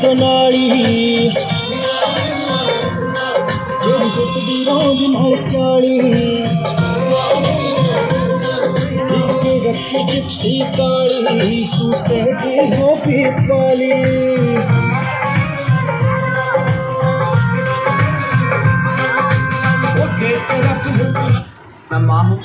कनाली जेड़ी सुटदी रोंद नाल चाली इक्के रखी जिप्सी काली सूटे दी हो पीपाली मैं मां हूं